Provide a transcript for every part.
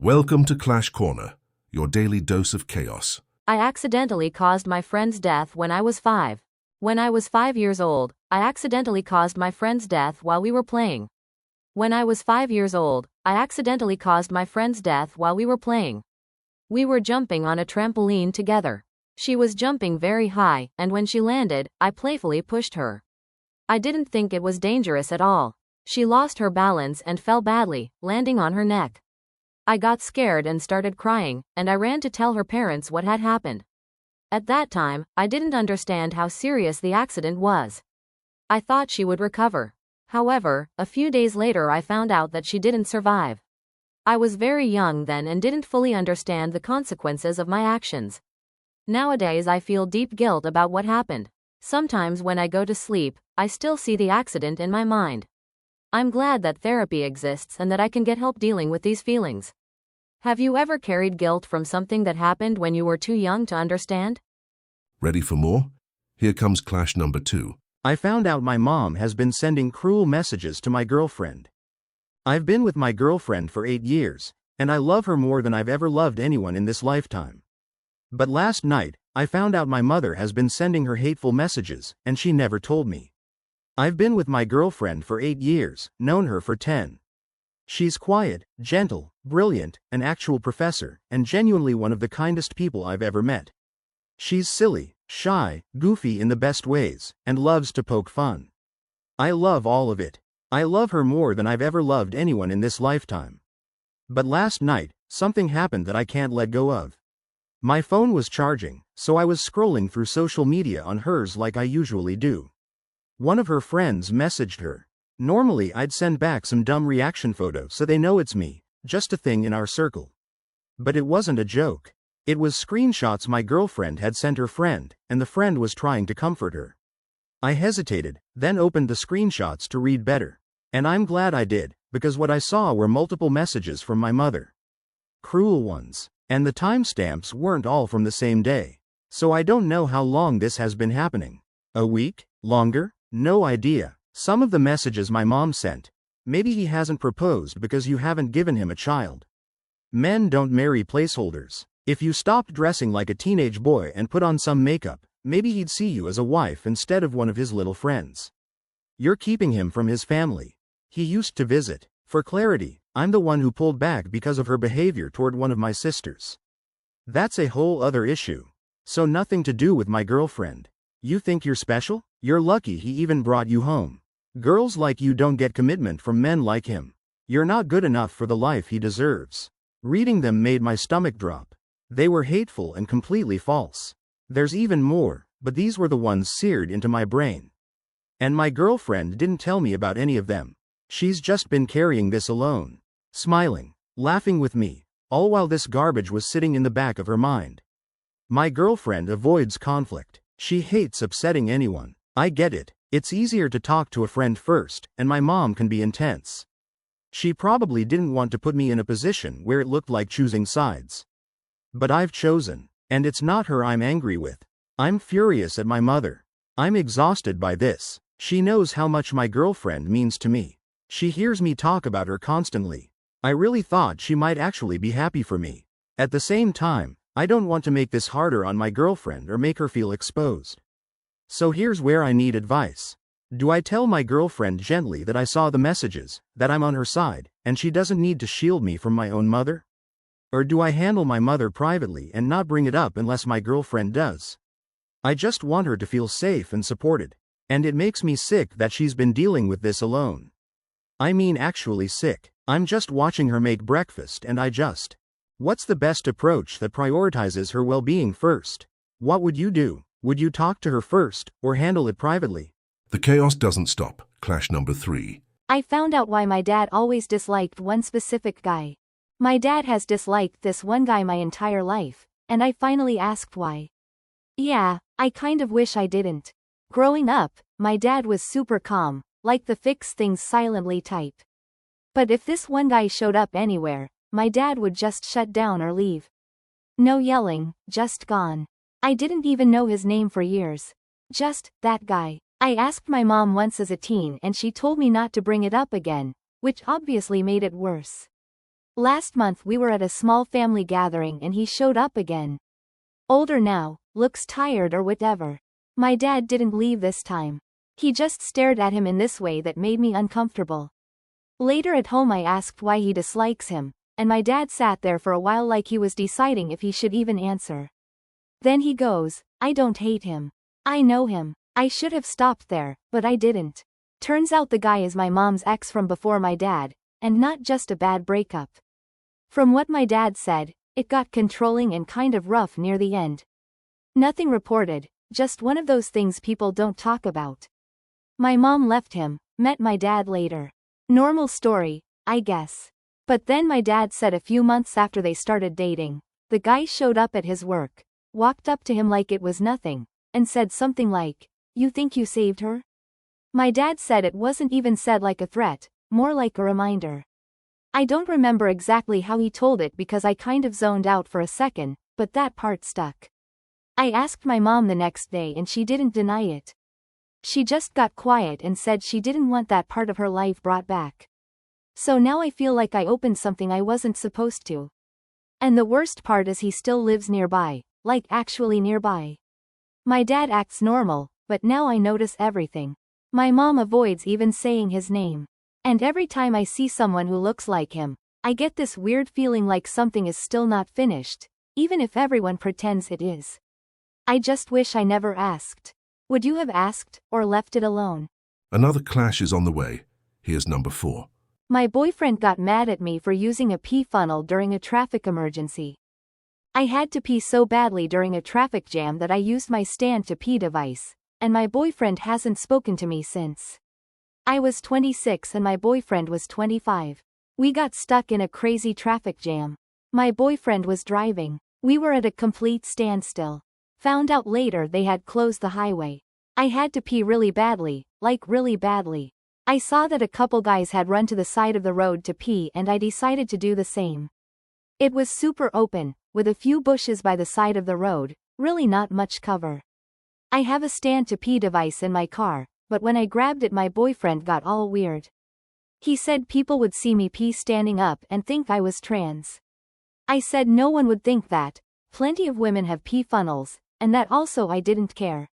Welcome to Clash Corner, your daily dose of chaos. I accidentally caused my friend's death when I was 5. When I was 5 years old, I accidentally caused my friend's death while we were playing. When I was 5 years old, I accidentally caused my friend's death while we were playing. We were jumping on a trampoline together. She was jumping very high, and when she landed, I playfully pushed her. I didn't think it was dangerous at all. She lost her balance and fell badly, landing on her neck. I got scared and started crying, and I ran to tell her parents what had happened. At that time, I didn't understand how serious the accident was. I thought she would recover. However, a few days later I found out that she didn't survive. I was very young then and didn't fully understand the consequences of my actions. Nowadays I feel deep guilt about what happened. Sometimes when I go to sleep, I still see the accident in my mind. I'm glad that therapy exists and that I can get help dealing with these feelings. Have you ever carried guilt from something that happened when you were too young to understand? Ready for more? Here comes Clash number 2. I found out my mom has been sending cruel messages to my girlfriend. I've been with my girlfriend for 8 years, and I love her more than I've ever loved anyone in this lifetime. But last night, I found out my mother has been sending her hateful messages, and she never told me. I've been with my girlfriend for 8 years, known her for 10. She's quiet, gentle, brilliant, an actual professor, and genuinely one of the kindest people I've ever met. She's silly, shy, goofy in the best ways, and loves to poke fun. I love all of it. I love her more than I've ever loved anyone in this lifetime. But last night, something happened that I can't let go of. My phone was charging, so I was scrolling through social media on hers like I usually do. One of her friends messaged her. Normally I'd send back some dumb reaction photo so they know it's me, just a thing in our circle. But it wasn't a joke. It was screenshots my girlfriend had sent her friend, and the friend was trying to comfort her. I hesitated, then opened the screenshots to read better. And I'm glad I did, because what I saw were multiple messages from my mother. Cruel ones. And the timestamps weren't all from the same day. So I don't know how long this has been happening. A week? Longer? No idea. Some of the messages my mom sent. Maybe he hasn't proposed because you haven't given him a child. Men don't marry placeholders. If you stopped dressing like a teenage boy and put on some makeup, maybe he'd see you as a wife instead of one of his little friends. You're keeping him from his family. He used to visit. For clarity, I'm the one who pulled back because of her behavior toward one of my sisters. That's a whole other issue. So nothing to do with my girlfriend. You think you're special? You're lucky he even brought you home. Girls like you don't get commitment from men like him. You're not good enough for the life he deserves. Reading them made my stomach drop. They were hateful and completely false. There's even more, but these were the ones seared into my brain. And my girlfriend didn't tell me about any of them. She's just been carrying this alone. Smiling, laughing with me, all while this garbage was sitting in the back of her mind. My girlfriend avoids conflict. She hates upsetting anyone. I get it. It's easier to talk to a friend first, and my mom can be intense. She probably didn't want to put me in a position where it looked like choosing sides. But I've chosen, and it's not her I'm angry with. I'm furious at my mother. I'm exhausted by this. She knows how much my girlfriend means to me. She hears me talk about her constantly. I really thought she might actually be happy for me. At the same time, I don't want to make this harder on my girlfriend or make her feel exposed. So here's where I need advice. Do I tell my girlfriend gently that I saw the messages, that I'm on her side, and she doesn't need to shield me from my own mother? Or do I handle my mother privately and not bring it up unless my girlfriend does? I just want her to feel safe and supported. And it makes me sick that she's been dealing with this alone. I mean actually sick. I'm just watching her make breakfast and What's the best approach that prioritizes her well-being first? What would you do? Would you talk to her first, or handle it privately? The chaos doesn't stop. Clash number 3. I found out why my dad always disliked one specific guy. My dad has disliked this one guy my entire life, and I finally asked why. Yeah, I kind of wish I didn't. Growing up, my dad was super calm, like the fix things silently type. But if this one guy showed up anywhere, my dad would just shut down or leave. No yelling, just gone. I didn't even know his name for years. Just, that guy. I asked my mom once as a teen and she told me not to bring it up again, which obviously made it worse. Last month we were at a small family gathering and he showed up again. Older now, looks tired or whatever. My dad didn't leave this time. He just stared at him in this way that made me uncomfortable. Later at home I asked why he dislikes him, and my dad sat there for a while like he was deciding if he should even answer. Then he goes, "I don't hate him. I know him. I should have stopped there, but I didn't." Turns out the guy is my mom's ex from before my dad, and not just a bad breakup. From what my dad said, it got controlling and kind of rough near the end. Nothing reported, just one of those things people don't talk about. My mom left him, met my dad later. Normal story, I guess. But then my dad said a few months after they started dating, the guy showed up at his work, walked up to him like it was nothing, and said something like, "You think you saved her?" My dad said it wasn't even said like a threat, more like a reminder. I don't remember exactly how he told it because I kind of zoned out for a second, but that part stuck. I asked my mom the next day and she didn't deny it. She just got quiet and said she didn't want that part of her life brought back. So now I feel like I opened something I wasn't supposed to. And the worst part is he still lives nearby, like actually nearby. My dad acts normal, but now I notice everything. My mom avoids even saying his name. And every time I see someone who looks like him, I get this weird feeling like something is still not finished, even if everyone pretends it is. I just wish I never asked. Would you have asked, or left it alone? Another clash is on the way. Here's number 4. My boyfriend got mad at me for using a pee funnel during a traffic emergency. I had to pee so badly during a traffic jam that I used my stand-to-pee device, and my boyfriend hasn't spoken to me since. I was 26 and my boyfriend was 25. We got stuck in a crazy traffic jam. My boyfriend was driving. We were at a complete standstill. Found out later they had closed the highway. I had to pee really badly, like really badly. I saw that a couple guys had run to the side of the road to pee and I decided to do the same. It was super open, with a few bushes by the side of the road, really not much cover. I have a stand-to-pee device in my car, but when I grabbed it my boyfriend got all weird. He said people would see me pee standing up and think I was trans. I said no one would think that, plenty of women have pee funnels, and that also I didn't care.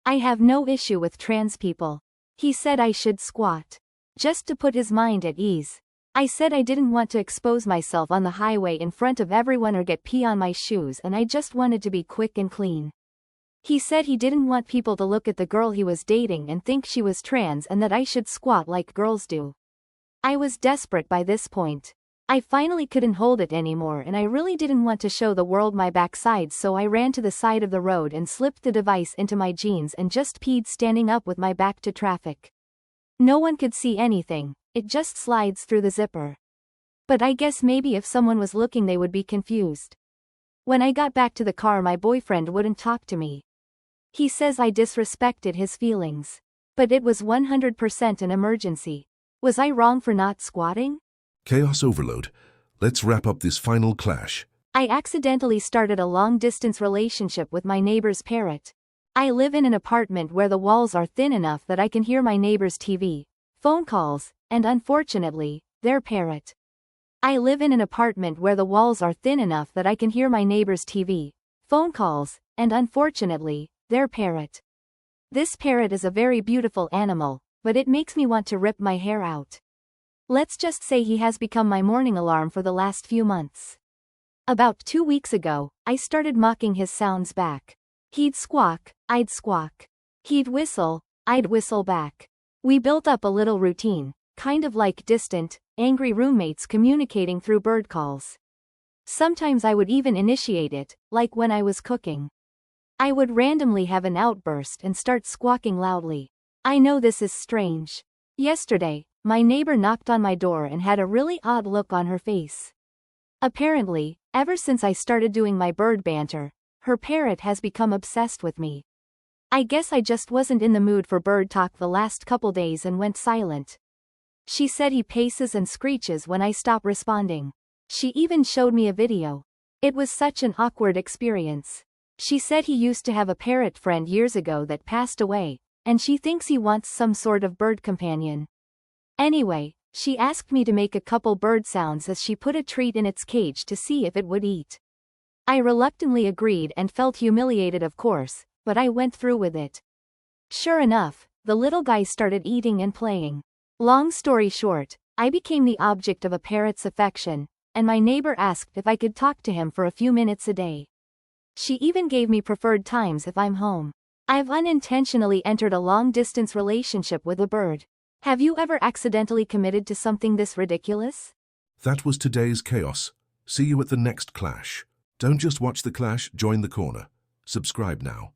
I have no issue with trans people. He said I should squat. Just to put his mind at ease. I said I didn't want to expose myself on the highway in front of everyone or get pee on my shoes and I just wanted to be quick and clean. He said he didn't want people to look at the girl he was dating and think she was trans and that I should squat like girls do. I was desperate by this point. I finally couldn't hold it anymore and I really didn't want to show the world my backside, so I ran to the side of the road and slipped the device into my jeans and just peed standing up with my back to traffic. No one could see anything, it just slides through the zipper. But I guess maybe if someone was looking they would be confused. When I got back to the car my boyfriend wouldn't talk to me. He says I disrespected his feelings. But it was 100% an emergency. Was I wrong for not squatting? Chaos overload. Let's wrap up this final clash. I accidentally started a long-distance relationship with my neighbor's parrot. I live in an apartment where the walls are thin enough that I can hear my neighbor's TV, phone calls, and unfortunately, their parrot. I live in an apartment where the walls are thin enough that I can hear my neighbor's TV, phone calls, and unfortunately, their parrot. This parrot is a very beautiful animal, but it makes me want to rip my hair out. Let's just say he has become my morning alarm for the last few months. About 2 weeks ago, I started mocking his sounds back. He'd squawk, I'd squawk. He'd whistle, I'd whistle back. We built up a little routine, kind of like distant, angry roommates communicating through bird calls. Sometimes I would even initiate it, like when I was cooking. I would randomly have an outburst and start squawking loudly. I know this is strange. Yesterday, my neighbor knocked on my door and had a really odd look on her face. Apparently, ever since I started doing my bird banter, her parrot has become obsessed with me. I guess I just wasn't in the mood for bird talk the last couple days and went silent. She said he paces and screeches when I stop responding. She even showed me a video. It was such an awkward experience. She said he used to have a parrot friend years ago that passed away, and she thinks he wants some sort of bird companion. Anyway, She asked me to make a couple bird sounds as she put a treat in its cage to see if it would eat. I reluctantly agreed and felt humiliated, of course, but I went through with it. Sure enough, the little guy started eating and playing. Long story short, I became the object of a parrot's affection, and my neighbor asked if I could talk to him for a few minutes a day. She even gave me preferred times if I'm home. I've unintentionally entered a long-distance relationship with a bird. Have you ever accidentally committed to something this ridiculous? That was today's chaos. See you at the next clash. Don't just watch the clash, join the corner. Subscribe now.